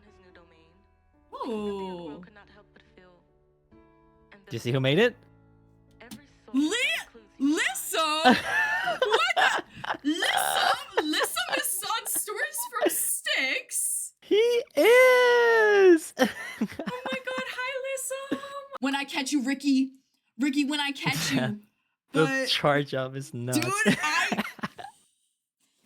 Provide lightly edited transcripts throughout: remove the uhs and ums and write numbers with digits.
his new domain. Oh. Could not help but feel. Do you see who made it? Every soul Lissa? What? Lissa is on Stories from Styx. He is. Oh my god, hi Lissa. When I catch you, Ricky, when I catch you. The charge up is nuts. Dude,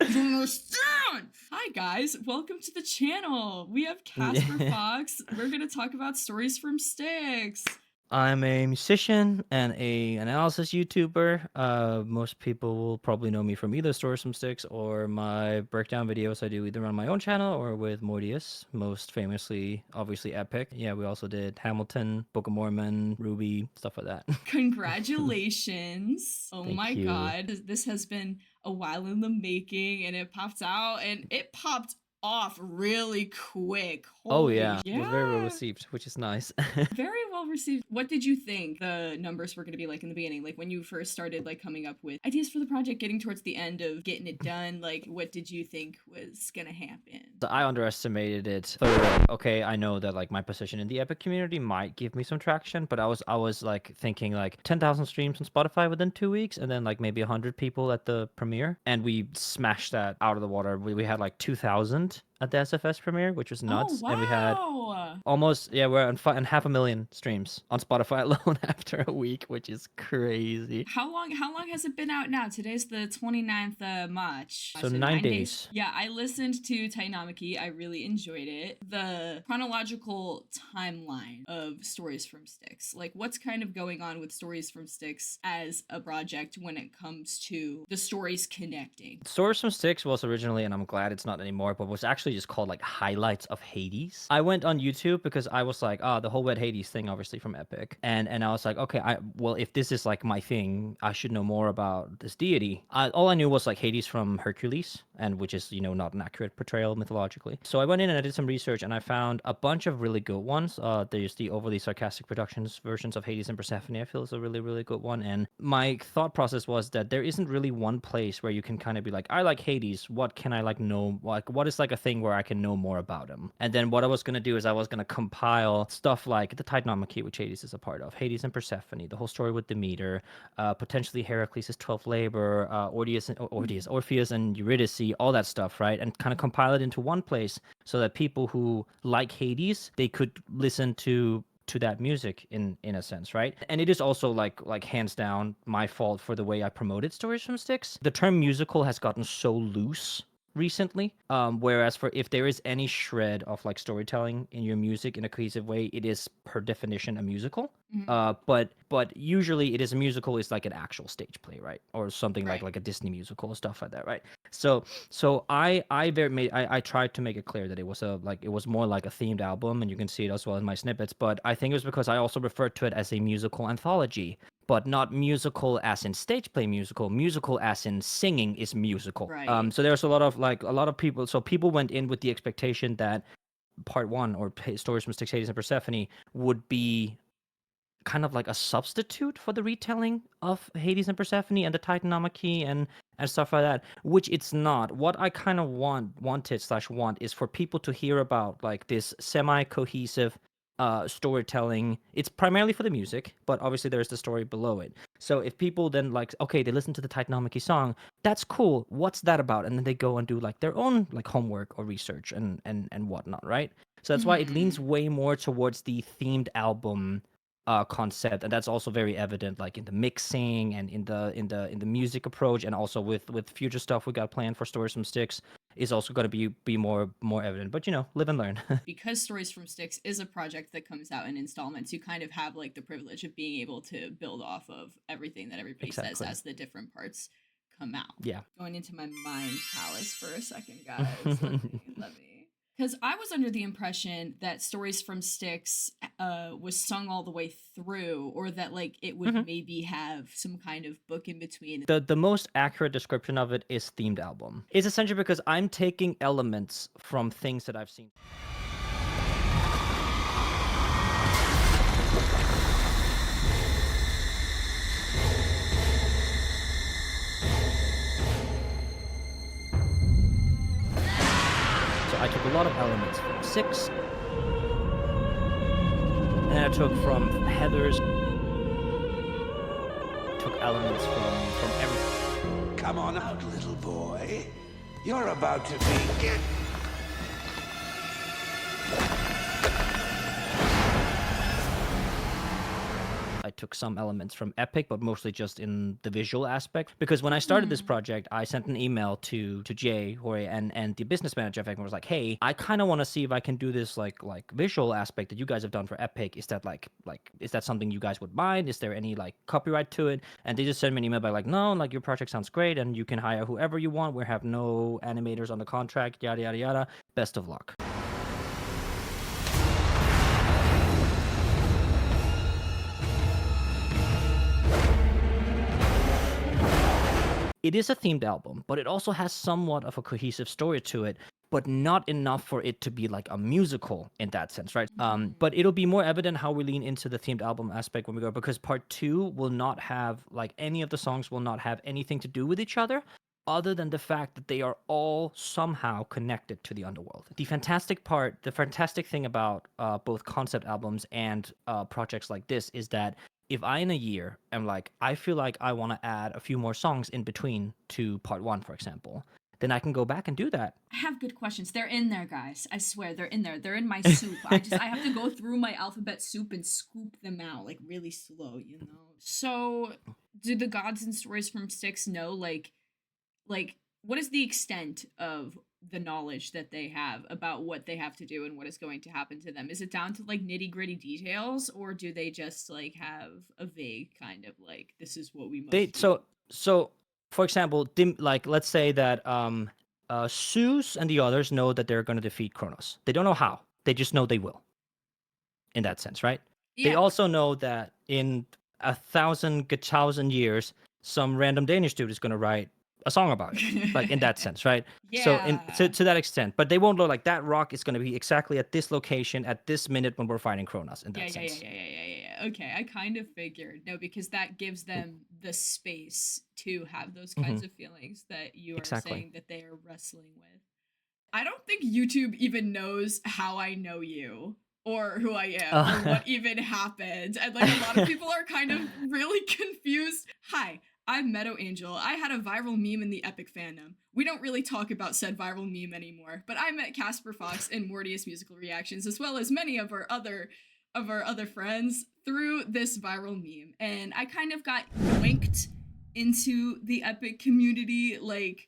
you don't understand. Hi guys, welcome to the channel. We have Casper Fox. We're gonna talk about Stories from Styx. I'm a musician and a analysis YouTuber. Most people will probably know me from either Stories from Styx or my breakdown videos I do either on my own channel or with Mortius, most famously, obviously, Epic. Yeah, we also did Hamilton, Book of Mormon, Ruby, stuff like that. Congratulations. Oh Thank my you. god. This has been a while in the making and it popped out and it popped off really quick. Holy It was very well received, which is nice. Very well received. What did you think the numbers were going to be like in the beginning? Like when you first started like coming up with ideas for the project, getting towards the end of getting it done, like what did you think was going to happen? So I underestimated it. Okay, I know that like my position in the Epic community might give me some traction, but I was like thinking like 10,000 streams on Spotify within 2 weeks, and then like maybe 100 people at the premiere, and we smashed that out of the water. We had like 2,000 at the SFS premiere, which was nuts. Oh, wow. And we had almost, we're on 500,000 streams on Spotify alone after a week, which is crazy. How long has it been out now? Today's the 29th of March. So 9 days. Yeah, I listened to Titanomachy. I really enjoyed it. The chronological timeline of Stories from Styx. Like what's kind of going on with Stories from Styx as a project when it comes to the stories connecting? Stories from Styx was originally, and I'm glad it's not anymore, but was actually just called like Highlights of Hades. I went on YouTube because I was like, the whole Wed Hades thing, obviously from Epic, and I was like, okay, well, if this is like my thing, I should know more about this deity. All I knew was like Hades from Hercules, and which is not an accurate portrayal mythologically. So I went in and I did some research, and I found a bunch of really good ones. There's the overly sarcastic productions versions of Hades and Persephone. I feel is a really, really good one. And my thought process was that there isn't really one place where you can kind of be like, I like Hades. What can I like know? Like, what is like a thing where I can know more about him? And then what I was gonna do is I was gonna compile stuff like the Titanomachy, which Hades is a part of, Hades and Persephone, the whole story with Demeter, potentially Heracles' 12th labor, Orpheus and Eurydice, all that stuff, right? And kind of compile it into one place so that people who like Hades, they could listen to that music in a sense, right? And it is also like hands down my fault for the way I promoted Stories from Styx. The term musical has gotten so loose recently, whereas for if there is any shred of like storytelling in your music in a cohesive way, it is per definition a musical. But usually it is a musical is like an actual stage play, right? Or something like a Disney musical or stuff like that, right? So I tried to make it clear that it was more like a themed album, and you can see it as well in my snippets. But I think it was because I also referred to it as a musical anthology, but not musical as in stage play musical as in singing is musical. Right. So there's a lot of people. So people went in with the expectation that part one or Stories from Styx, Hades and Persephone would be kind of like a substitute for the retelling of Hades and Persephone and the Titanomachy and stuff like that, which it's not. What I kind of want is for people to hear about like this semi-cohesive storytelling. It's primarily for the music, but obviously there's the story below it. So if people then like, okay, they listen to the Titanomachy song, that's cool. What's that about? And then they go and do like their own like homework or research and whatnot, right? So that's why it leans way more towards the themed album concept, and that's also very evident like in the mixing and in the music approach, and also with future stuff we got planned for Stories from Styx is also going to be more evident. But live and learn. Because Stories from Styx is a project that comes out in installments, you kind of have like the privilege of being able to build off of everything that everybody says as the different parts come out. Yeah. Going into my mind palace for a second, guys. let me. Because I was under the impression that Stories from Styx was sung all the way through, or that like it would maybe have some kind of book in between. The most accurate description of it is themed album. It's essentially because I'm taking elements from things that I've seen. I I took a lot of elements from Styx, and then I took from Heather's, took elements from everything. Come on out, little boy. You're about to be... I took some elements from Epic, but mostly just in the visual aspect. Because when I started this project, I sent an email to Jay, Jorge, and the business manager of Epic, and was like, "Hey, I kind of want to see if I can do this like visual aspect that you guys have done for Epic. Is that like is that something you guys would mind? Is there any like copyright to it?" And they just sent me an email by like, "No, like your project sounds great, and you can hire whoever you want. We have no animators on the contract. Yada yada yada. Best of luck." It is a themed album, but it also has somewhat of a cohesive story to it, but not enough for it to be like a musical in that sense, right? But it'll be more evident how we lean into the themed album aspect when we go, because part 2 will not have, like, any of the songs will not have anything to do with each other than the fact that they are all somehow connected to the underworld. The fantastic thing about both concept albums and projects like this is that if I in a year am like, I feel like I want to add a few more songs in between to part 1, for example, then I can go back and do that. I have good questions. They're in there, guys. I swear, they're in there. They're in my soup. I have to go through my alphabet soup and scoop them out, like, really slow, you know? So, do the gods and stories from Styx know, like, what is the extent of the knowledge that they have about what they have to do and what is going to happen to them? Is it down to like nitty gritty details, or do they just like have a vague kind of like, this is what we must do? So for example, like let's say that Zeus and the others know that they're going to defeat Kronos. They don't know how. They just know they will. In that sense, right? Yeah. They also know that in 1,000 years, some random Danish dude is going to write a song about it, like in that sense, right? So to that extent, but they won't know like that rock is going to be exactly at this location at this minute when we're fighting Kronos. In that sense. Yeah. Okay, I kind of figured. No, because that gives them the space to have those kinds of feelings that you are saying that they are wrestling with. I don't think YouTube even knows how I know you, or who I am, or what even happened. And like a lot of people are kind of really confused. Hi, I'm Meadow Angel. I had a viral meme in the Epic fandom. We don't really talk about said viral meme anymore, but I met Casper Fox and Mortius Musical Reactions, as well as many of our other friends, through this viral meme. And I kind of got yoinked into the Epic community like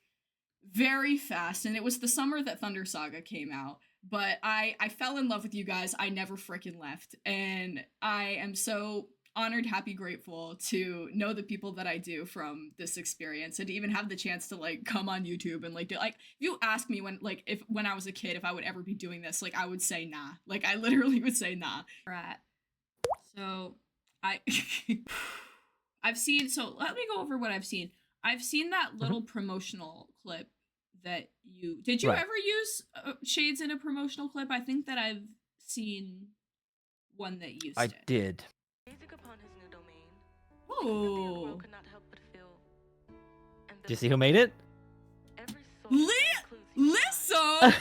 very fast. And it was the summer that Thunder Saga came out. But I fell in love with you guys. I never freaking left. And I am so honored, happy, grateful to know the people that I do from this experience, and to even have the chance to like come on YouTube and like do, like, if you ask me when I was a kid if I would ever be doing this, like I would say nah. Like I literally would say nah. Right. So I've seen, so let me go over what I've seen. I've seen that little promotional clip that did you ever use shades in a promotional clip? I think that I've seen one that used it. I did. Gazing upon his new domain, Oh. the underworld could not help but feel. And Do you see who made it? every soul Lissum!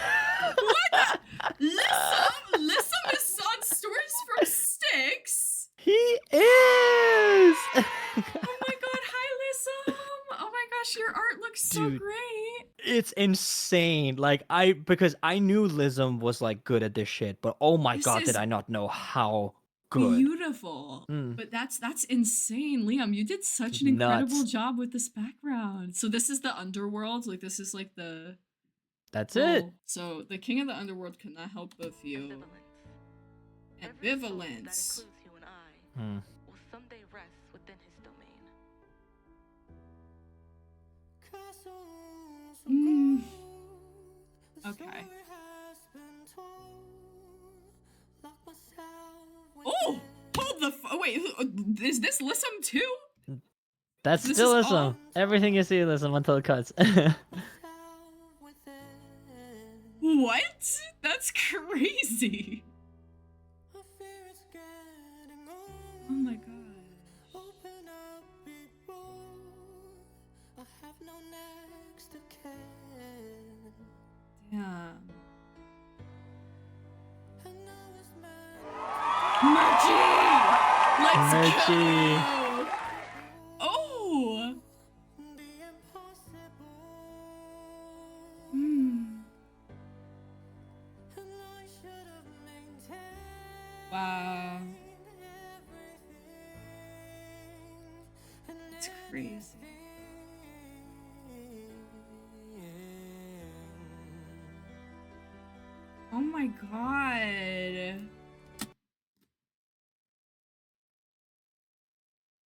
What? Lissum is on Stories from Styx? He is! Oh my god, hi Lissum! Oh my gosh, your art looks so Dude. great. It's insane. Like because I knew Lism was like good at this shit, but oh my This god, is did I not know how good. Beautiful. But that's insane. Liam, you did such an incredible Nuts. job with this background. So this is the underworld, like this is like the That's it. So the king of the underworld could not help but feel ambivalence. Every soul that ambivalence. includes you and I Hmm. will someday rest within his domain. Okay. Oh, hold the wait. Is this Lissum too? That's This still is Lism. all- Everything you see Lism until it cuts. What? That's crazy. Oh my god. Damn. Merchie! Let's Merchie. go! Oh! Wow. It's crazy. Oh my god.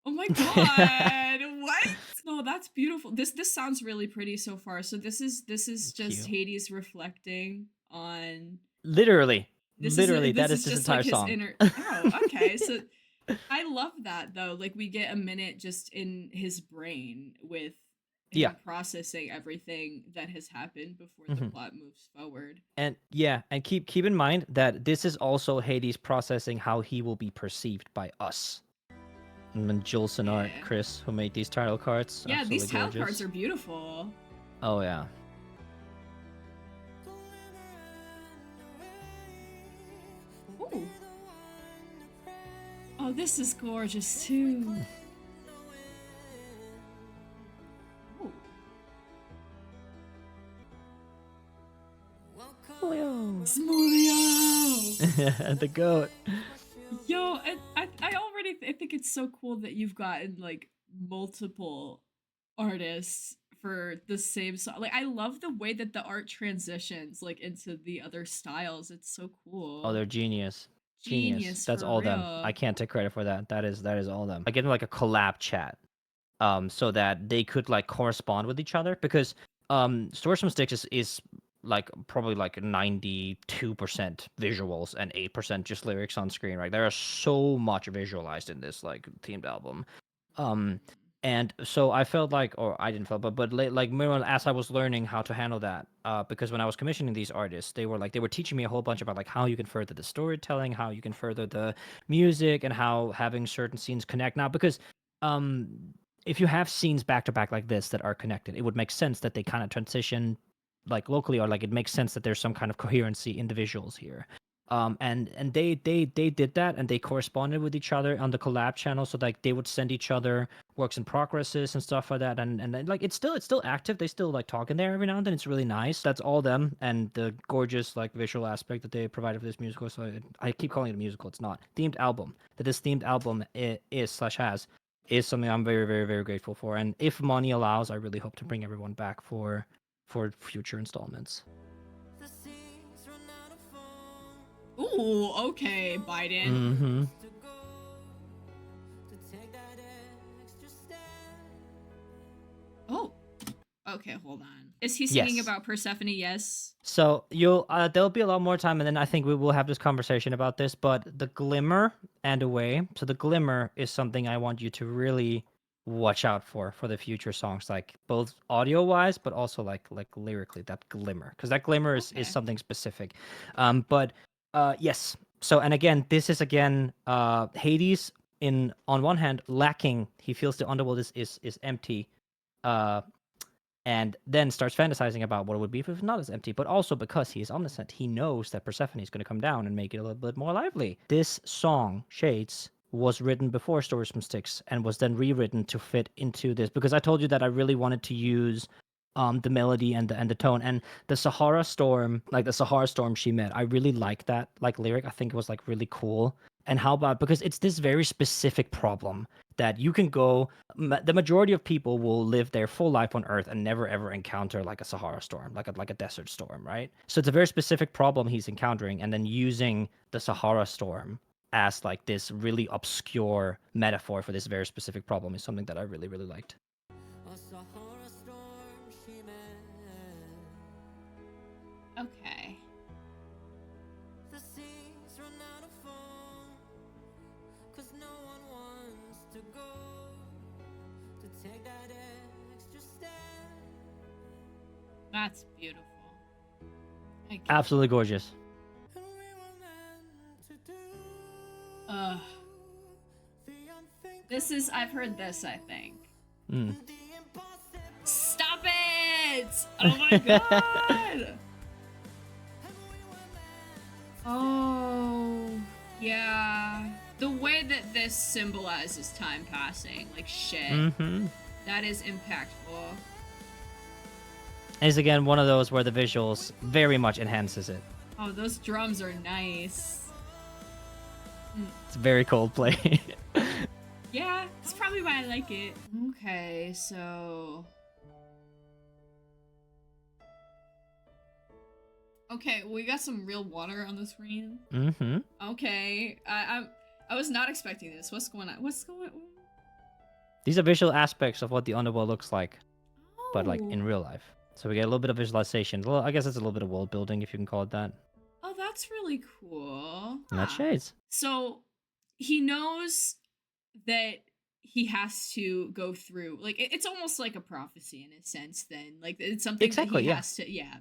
Oh my god. What? No, that's beautiful. This sounds really pretty so far. So this is Thank just you. Hades reflecting on Literally. this Literally, this that is is this just entire like his song. inner. Oh, okay. So I love that though. Like we get a minute just in his brain with Yeah. him processing everything that has happened before the Mhm. plot moves forward. And yeah, and keep in mind that this is also Hades processing how he will be perceived by us. And then Jules and Art, Yeah. Chris, who made these title cards, Yeah, absolutely these tile gorgeous. cards are beautiful. Oh yeah. Ooh. Oh, this is gorgeous too. Ooh. Smolio! The goat. Yo, I already I think it's so cool that you've gotten like multiple artists for the same song. Like I love the way that the art transitions like into the other styles. It's so cool. Oh, they're genius. Genius That's for all them. real. I can't take credit for that. That is all them. I give them like a collab chat, so that they could like correspond with each other because Stories from Styx is like probably like 92% visuals and 8% just lyrics on screen. Right, there are so much visualized in this like themed album. And so I felt like, or I didn't feel, but like as I was learning how to handle that, because when I was commissioning these artists, they were teaching me a whole bunch about like how you can further the storytelling, how you can further the music, and how having certain scenes connect. Now, because um, if you have scenes back to back like this that are connected, it would make sense that they kind of transition like locally, or like it makes sense that there's some kind of coherency in the visuals here. And they did that, and they corresponded with each other on the collab channel, so like they would send each other works in progresses and stuff like that, and then, like it's still active. They still like talk in there every now and then. It's really nice. That's all them, and the gorgeous like visual aspect that they provided for this musical. So I keep calling it a musical. It's not themed album. That this themed album is something I'm very very very grateful for. And if money allows, I really hope to bring everyone back for future installments. Ooh, okay, Biden. Mm-hmm. Oh. Okay, hold on. Is he singing Yes. about Persephone? Yes. So you'll there'll be a lot more time, and then I think we will have this conversation about this. But the glimmer and away. So the glimmer is something I want you to really watch out for the future songs, like both audio wise, but also like lyrically. That glimmer, because that glimmer is Okay. something specific. But yes. So and again, this is Hades in on one hand lacking. He feels the underworld is empty. And then starts fantasizing about what it would be if it was not as empty, but also because he is omniscient, he knows that Persephone is going to come down and make it a little bit more lively. This song, Shades, was written before Stories from Styx and was then rewritten to fit into this, because I told you that I really wanted to use the melody and the tone, and the Sahara Storm, like the Sahara Storm she met, I really like that like lyric. I think it was like really cool. And how about, because it's this very specific problem that you can go, the majority of people will live their full life on Earth and never ever encounter like a Sahara storm, like a desert storm, right? So it's a very specific problem he's encountering, and then using the Sahara storm as like this really obscure metaphor for this very specific problem is something that I really really liked. Okay. That's beautiful. Absolutely gorgeous. This is, I've heard this, I think. Mm. Stop it! Oh my god! Oh, yeah. The way that this symbolizes time passing, like shit, Mm-hmm. that is impactful. Is again one of those where the visuals very much enhances it. Oh, those drums are nice. It's very Coldplay. Yeah, that's probably why I like it. Okay, so... Okay, we got some real water on the screen. Mm-hmm. Okay, I was not expecting this. What's going on? What's going on? These are visual aspects of what the underworld looks like, but like in Oh. real life. So we get a little bit of visualization. Well, I guess it's a little bit of world building, if you can call it that. Oh, that's really cool. And that's shades. So he knows that he has to go through, like, it's almost like a prophecy in a sense then. Like, it's something Exactly, that he yeah. has to, yeah.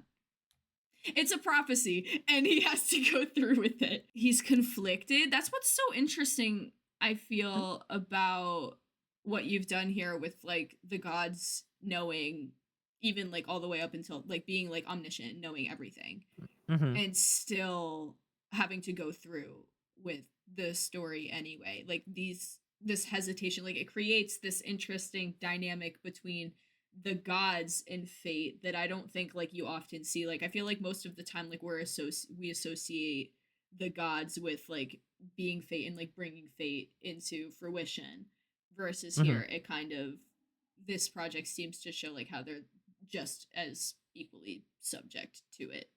It's a prophecy, and he has to go through with it. He's conflicted. That's what's so interesting, I feel, about what you've done here with, like, the gods knowing, even, like, all the way up until, like, being, like, omniscient, knowing everything. Mm-hmm. And still having to go through with the story anyway. Like, this hesitation, like, it creates this interesting dynamic between the gods and fate that I don't think, like, you often see. Like, I feel like most of the time, like, we associate the gods with, like, being fate and, like, bringing fate into fruition, versus here it kind of, this project seems to show, like, how they're just as equally subject to it.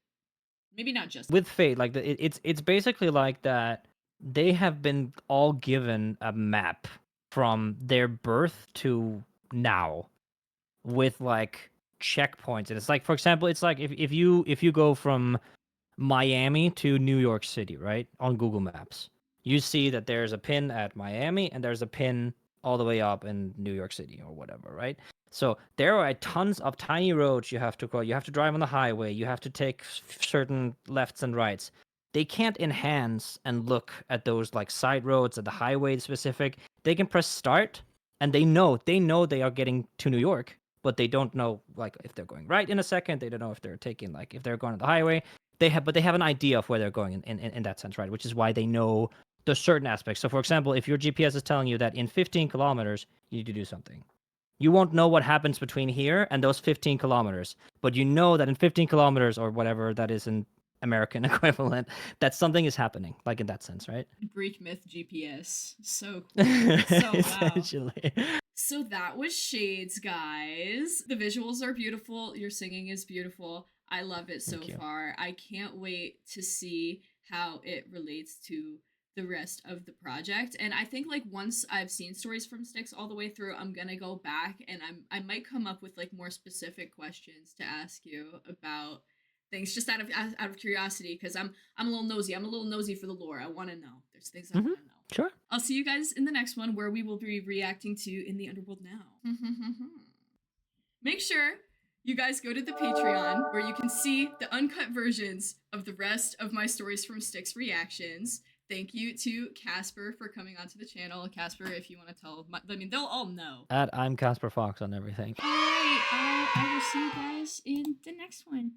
Maybe not just With fate, like it's basically like that. They have been all given a map from their birth to now, with like checkpoints, and it's like, for example, it's like if you go from Miami to New York City, right, on Google Maps, you see that there's a pin at Miami and there's a pin all the way up in New York City or whatever, right? So there are tons of tiny roads you have to go. You have to drive on the highway. You have to take certain lefts and rights. They can't enhance and look at those like side roads at the highway specific. They can press start and they know they are getting to New York, but they don't know like if they're going right in a second. They don't know if they're taking like if they're going to the highway. They have an idea of where they're going in that sense, right? Which is why they know the certain aspects. So for example, if your GPS is telling you that in 15 kilometers you need to do something, you won't know what happens between here and those 15 kilometers, but you know that in 15 kilometers or whatever that is in American equivalent, that something is happening, like in that sense, right? Greek myth GPS. So cool. So wow. Essentially. So that was Shades, guys. The visuals are beautiful. Your singing is beautiful. I love it so Thank you. far. I can't wait to see how it relates to the rest of the project. And I think like once I've seen Stories from Styx all the way through, I'm gonna go back and I might come up with like more specific questions to ask you about things just out of curiosity, because I'm a little nosy. I'm a little nosy for the lore. I want to know. There's things I want to know. Sure. I'll see you guys in the next one, where we will be reacting to In the Underworld Now. Make sure you guys go to the Patreon, where you can see the uncut versions of the rest of my Stories from Styx reactions. Thank you to Casper for coming onto the channel. Casper, if you want to tell, I mean, they'll all know. I'm Casper Fox on everything. All right, I will see you guys in the next one.